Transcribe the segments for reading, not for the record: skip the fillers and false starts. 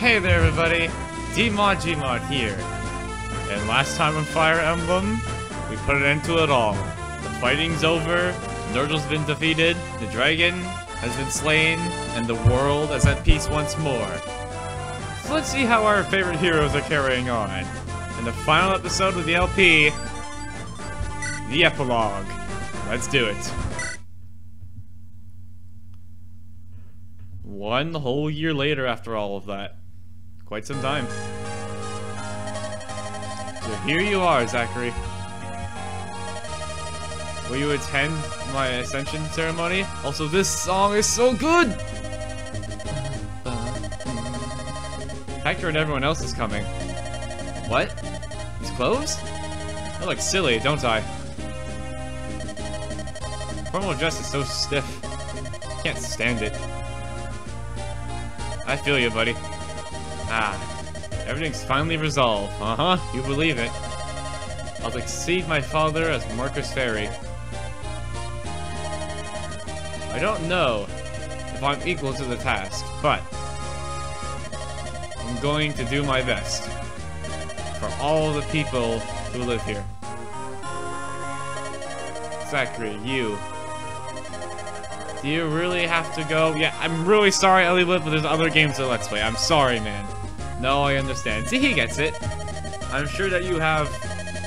Hey there everybody, D-Mod Gmod here. And last time on Fire Emblem, we put an end to it all. The fighting's over, Nurgle's been defeated, the dragon has been slain, and the world is at peace once more. So let's see how our favorite heroes are carrying on. In the final episode of the LP, the Epilouge. Let's do it. 1 whole year later after all of that. Quite some time. So here you are, Zachary. Will you attend my ascension ceremony? Also, this song is so good! Hector and everyone else is coming. What? These clothes? I look silly, don't I? Formal dress is so stiff. Can't stand it. I feel you, buddy. Ah, everything's finally resolved. Uh-huh, you believe it. I'll succeed my father as Marcus Fairy. I don't know if I'm equal to the task, but I'm going to do my best for all the people who live here. Zachary, you. Do you really have to go? Yeah, I'm really sorry, Epilouge, but there's other games to Let's Play. I'm sorry, man. No, I understand. See, he gets it. I'm sure that you have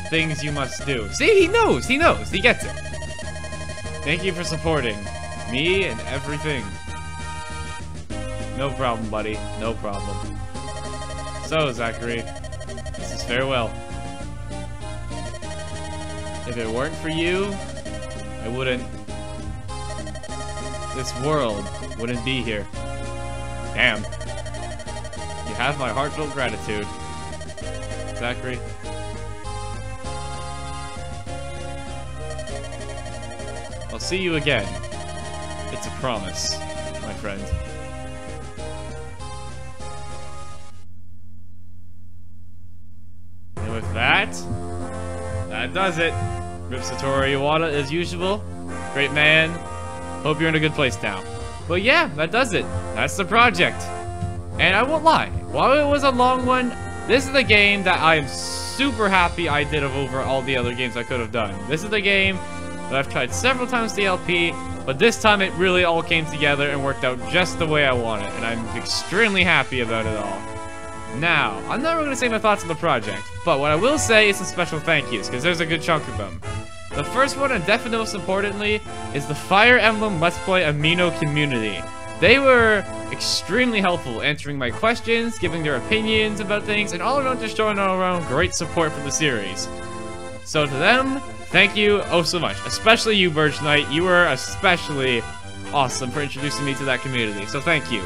things you must do. See, he knows, he gets it. Thank you for supporting me and everything. No problem, buddy, no problem. So, Zachary, this is farewell. If it weren't for you, I wouldn't... This world wouldn't be here. Damn. You have my heartfelt gratitude, Zachary. I'll see you again. It's a promise, my friend. And with that does it. Rip Satoru Iwata as usual. Great man. Hope you're in a good place now. But yeah, that does it. That's the project. And I won't lie, while it was a long one, this is the game that I am super happy I did over all the other games I could have done. This is the game that I've tried several times the LP, but this time it really all came together and worked out just the way I wanted, and I'm extremely happy about it all. Now, I'm not really going to say my thoughts on the project, but what I will say is some special thank yous, because there's a good chunk of them. The first one, and definitely most importantly, is the Fire Emblem Let's Play Amino community. They were extremely helpful answering my questions, giving their opinions about things, and all around just showing all around great support for the series. So to them, thank you oh so much. Especially you, Birch Knight. You were especially awesome for introducing me to that community, so thank you.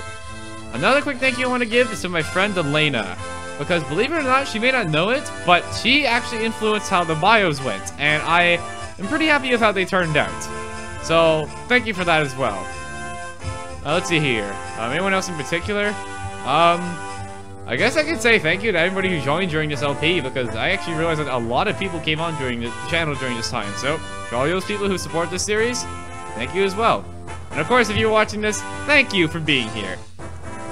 Another quick thank you I want to give is to my friend Elena. Because believe it or not, she may not know it, but she actually influenced how the bios went, and I am pretty happy with how they turned out. So, thank you for that as well. Let's see here. Anyone else in particular? I guess I could say thank you to everybody who joined during this LP, because I actually realized that a lot of people came on during the channel during this time. So, for all those people who support this series, thank you as well. And of course, if you're watching this, thank you for being here.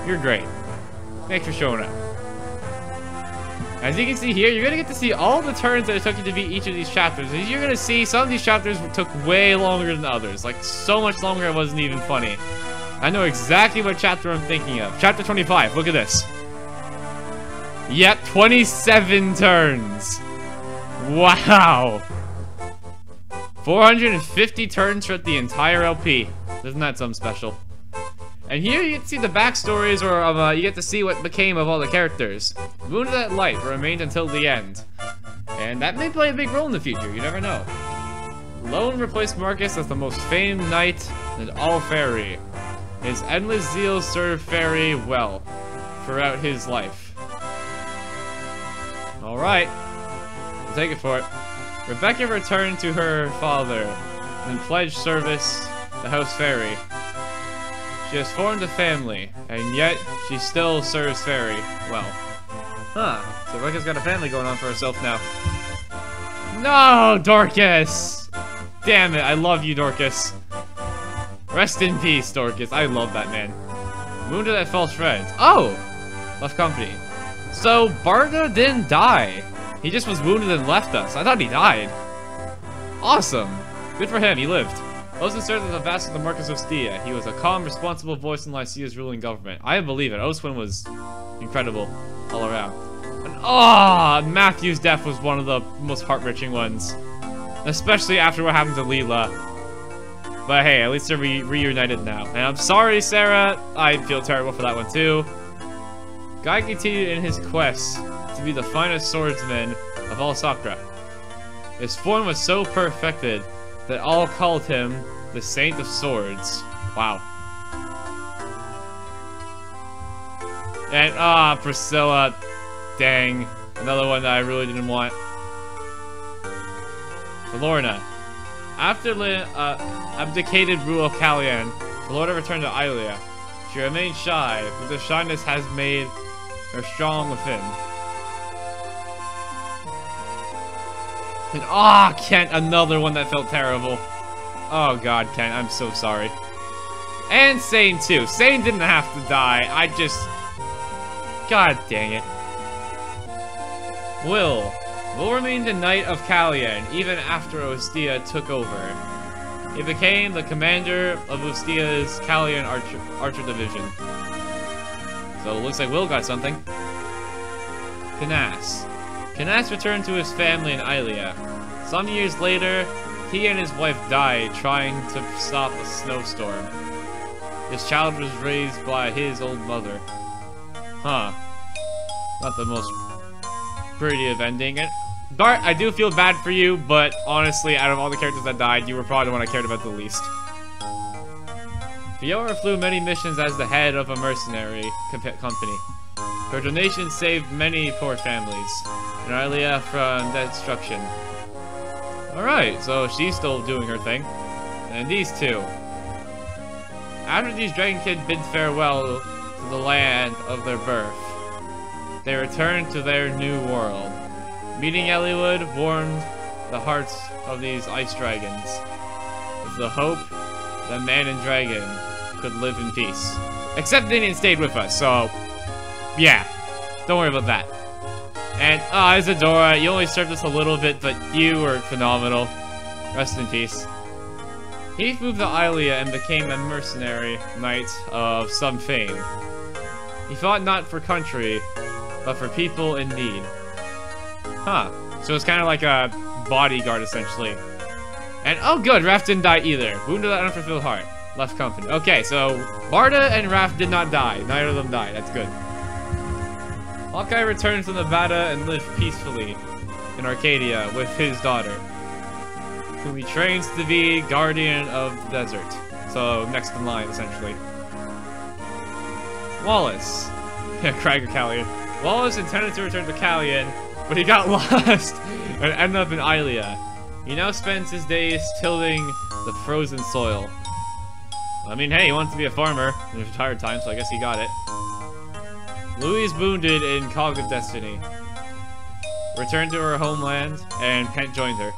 You're great. Thanks for showing up. As you can see here, you're going to get to see all the turns that it took you to beat each of these chapters. As you're going to see, some of these chapters took way longer than others. Like, so much longer it wasn't even funny. I know exactly what chapter I'm thinking of. Chapter 25, look at this. Yep, 27 turns. Wow. 450 turns throughout the entire LP. Isn't that something special? And here you get to see the backstories, or you get to see what became of all the characters. Moon of that Light remained until the end. And that may play a big role in the future, you never know. Lone replaced Marcus as the most famed knight in all Fairy. His endless zeal served Fairy well throughout his life. Alright, I'll take it for it. Rebecca returned to her father and pledged service to House Fairy. She has formed a family, and yet she still serves Fairy well. Huh, so Rebecca's got a family going on for herself now. No, Dorcas! Damn it, I love you, Dorcas. Rest in peace, Dorcas. I love that man. Wounded at false friends. Oh! Left company. So, Barda didn't die. He just was wounded and left us. I thought he died. Awesome. Good for him, he lived. Oswin served as a vassal of the Marquis of Ostia. He was a calm, responsible voice in Lycia's ruling government. I believe it. Oswin was incredible all around. And Matthew's death was one of the most heart-wrenching ones. Especially after what happened to Leela. But hey, at least they're reunited now. And I'm sorry, Sarah. I feel terrible for that one too. Guy continued in his quest to be the finest swordsman of all Sakura. His form was so perfected that all called him the Saint of Swords. Wow. And, Priscilla. Dang. Another one that I really didn't want. Lorna. After abdicated rule of Kalyan, Lorna returned to Ilia. She remained shy, but the shyness has made her strong within. And Kent, another one that felt terrible. Oh god, Kent, I'm so sorry. And Sane too. Sane didn't have to die. God dang it. Will remained the Knight of Kalyan even after Ostia took over. He became the commander of Ostia's Kalyan Archer Division. So it looks like Will got something. Canas returned to his family in Ilia. Some years later, he and his wife died trying to stop a snowstorm. His child was raised by his old mother. Huh. Not the most pretty of ending. And Bart, I do feel bad for you, but honestly, out of all the characters that died, you were probably the one I cared about the least. Fiora flew many missions as the head of a mercenary company. Her donations saved many poor families in Ilia from destruction. Alright, so she's still doing her thing. And these two. After these Dragon Kids bid farewell to the land of their birth, they returned to their new world. Meeting Eliwood warmed the hearts of these ice dragons, with the hope that man and dragon could live in peace. Except Ninian stayed with us, so yeah, don't worry about that. And Isadora, you only served us a little bit, but you were phenomenal. Rest in peace. He moved to Ilia and became a mercenary knight of some fame. He fought not for country, but for people in need. Huh. So it's kind of like a bodyguard, essentially. And, oh good, Raph didn't die either. Wounded at unfulfilled heart. Left company. Okay, so Barda and Raph did not die. Neither of them died. That's good. Hawkeye returned to Nevada and lived peacefully in Arcadia with his daughter, whom he trains to be guardian of the desert. So, next in line, essentially. Wallace. Yeah, Craig of Kalyan. Wallace intended to return to Kalyan, but he got lost and ended up in Ilia. He now spends his days tilling the frozen soil. I mean, hey, he wanted to be a farmer in his retired time, so I guess he got it. Louise wounded in Cog of Destiny. Returned to her homeland, and Kent joined her.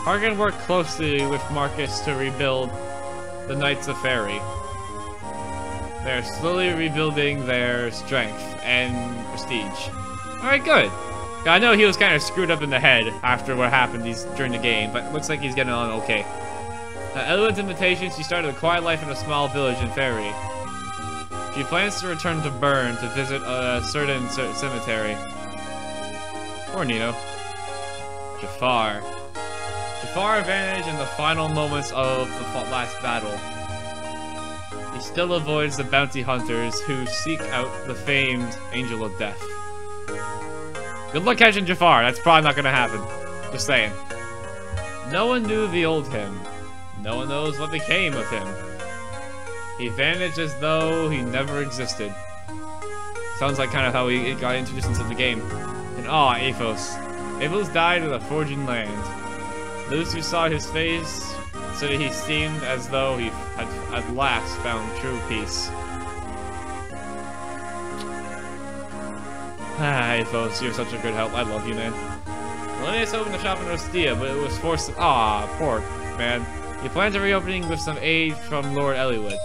Hargan worked closely with Marcus to rebuild the Knights of Fairy. They're slowly rebuilding their strength and prestige. Alright, good. I know he was kind of screwed up in the head after what happened during the game, but looks like he's getting on okay. At Eliwood's invitation, she started a quiet life in a small village in Fairy. She plans to return to Bern to visit a certain cemetery. Poor Nino. Jafar. Jafar vanished in the final moments of the last battle. He still avoids the bounty hunters who seek out the famed Angel of Death. Good luck catching Jafar, that's probably not gonna happen. Just saying. No one knew the old him. No one knows what became of him. He vanished as though he never existed. Sounds like kind of how he got introduced into the game. And Aphos. Aphos died in a forging land. Those who saw his face said he seemed as though he had at last found true peace. Aphos, you're such a good help. I love you, man. Linnaeus opened the shop in Ostia, but it was forced. Poor man. He planned a reopening with some aid from Lord Eliwood.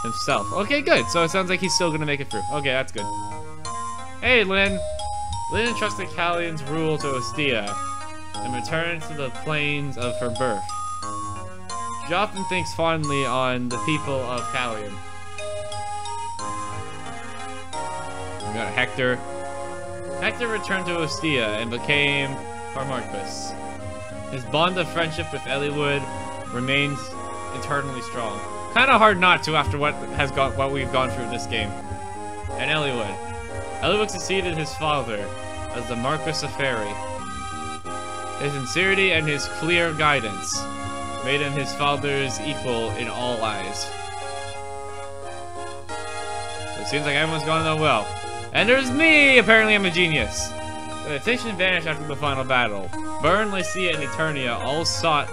himself. Okay, good. So it sounds like he's still gonna make it through. Okay, that's good. Hey, Lynn. Lynn entrusted Callion's rule to Ostia and returned to the plains of her birth. She often thinks fondly on the people of Callion. We got Hector. Hector returned to Ostia and became our Marquis. His bond of friendship with Epilouge remains eternally strong. Kind of hard not to after what we've gone through this game. And Epilouge succeeded his father as the Marquis of Faerie. His sincerity and his clear guidance made him his father's equal in all eyes. So it seems like everyone's going on well. And there's me! Apparently I'm a genius. The Tactician vanished after the final battle. Byrne, Lycia, and Eternia all sought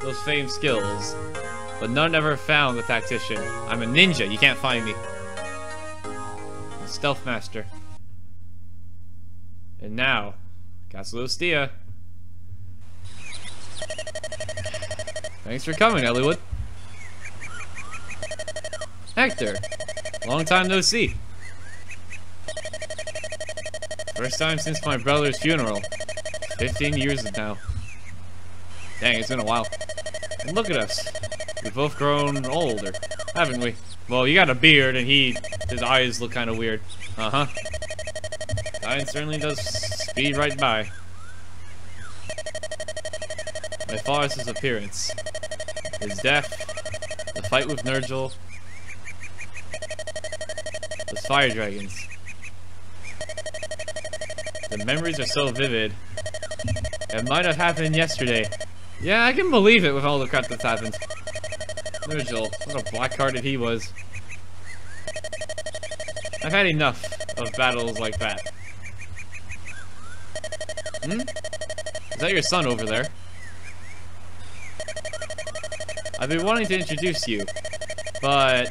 those famed skills, but none ever found the Tactician. I'm a ninja, you can't find me. A stealth master. And now, Castle Ostia. Thanks for coming, Epilouge. Hector, long time no see. First time since my brother's funeral. 15 years now. Dang, it's been a while. And look at us. We've both grown older, haven't we? Well, you got a beard and his eyes look kind of weird. Uh-huh. Time certainly does speed right by. My father's disappearance. His death. The fight with Nergal. Those fire dragons. The memories are so vivid. It might have happened yesterday. Yeah, I can believe it with all the crap that's happened. Nergal, what a black-hearted he was. I've had enough of battles like that. Hmm? Is that your son over there? I've been wanting to introduce you, but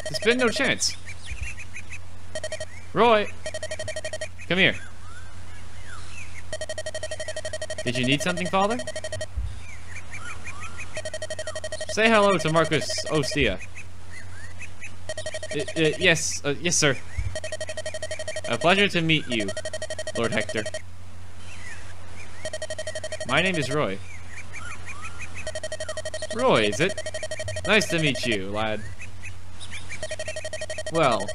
there's been no chance. Roy! Come here. Did you need something, Father? Say hello to Marquis Ostia. Yes, yes, sir. A pleasure to meet you, Lord Hector. My name is Roy. Roy, is it? Nice to meet you, lad. Well,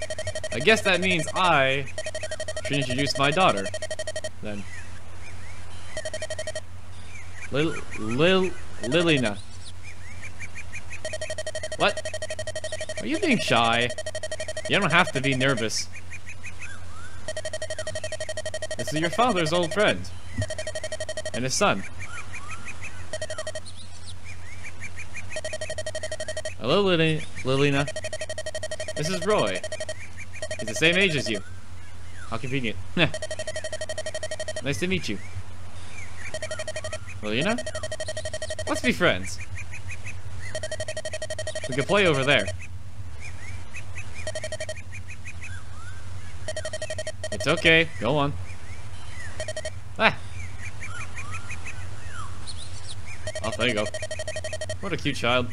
I guess that means I should introduce my daughter, then. Lilina. What? Are you being shy? You don't have to be nervous. This is your father's old friend. And his son. Hello, Lilina. This is Roy. He's the same age as you. How convenient. Nice to meet you. Lilina? Let's be friends. We can play over there. It's okay. Go on. Ah! Oh, there you go. What a cute child.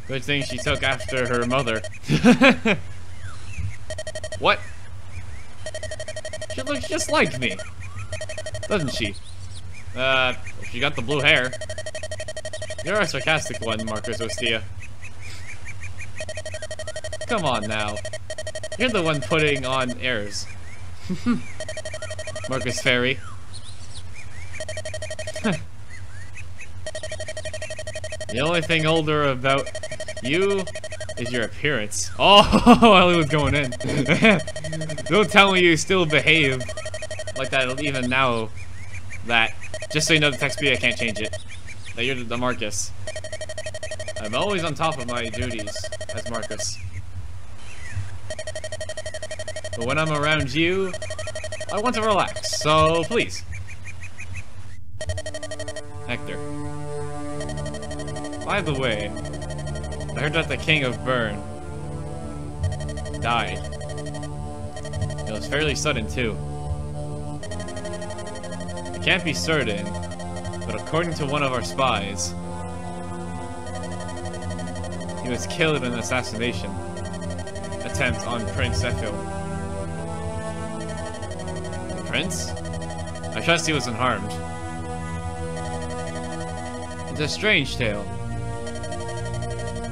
Good thing she took after her mother. What? She looks just like me. Doesn't she? She got the blue hair. You're a sarcastic one, Marquis Ostia. Come on now. You're the one putting on airs. Marquis Faerie. The only thing older about you is your appearance. Oh, Ellie was going in. Don't tell me you still behave like that even now. That, just so you know, the text I can't change it. That you're the Marcus. I'm always on top of my duties as Marcus. But when I'm around you, I want to relax, so please. Hector. By the way, I heard that the King of Byrne died. It was fairly sudden, too. I can't be certain, but according to one of our spies, he was killed in an assassination attempt on Prince Epilouge. The prince? I trust he was unharmed. It's a strange tale.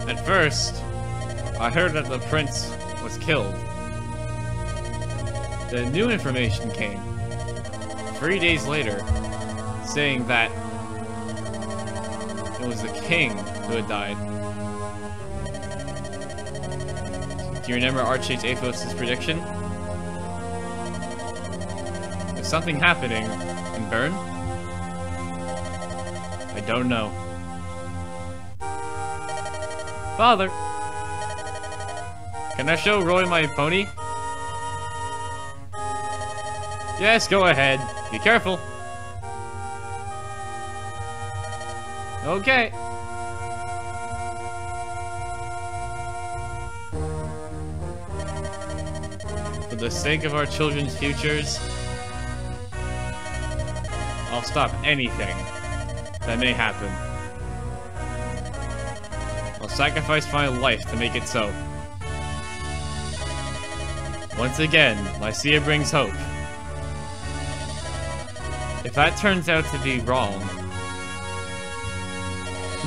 At first, I heard that the prince was killed. The new information came 3 days later, saying that it was the king who had died. Do you remember Archmage Athos' prediction? Is something happening in Bern? I don't know. Father! Can I show Roy my pony? Yes, go ahead. Be careful. Okay. For the sake of our children's futures, I'll stop anything that may happen. I'll sacrifice my life to make it so. Once again, Lycia brings hope. If that turns out to be wrong,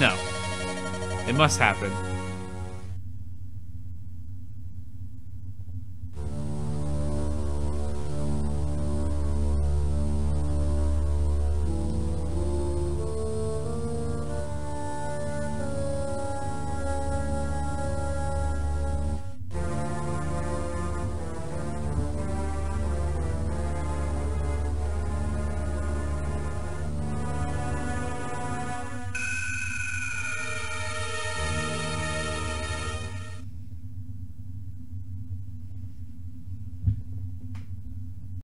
no, it must happen.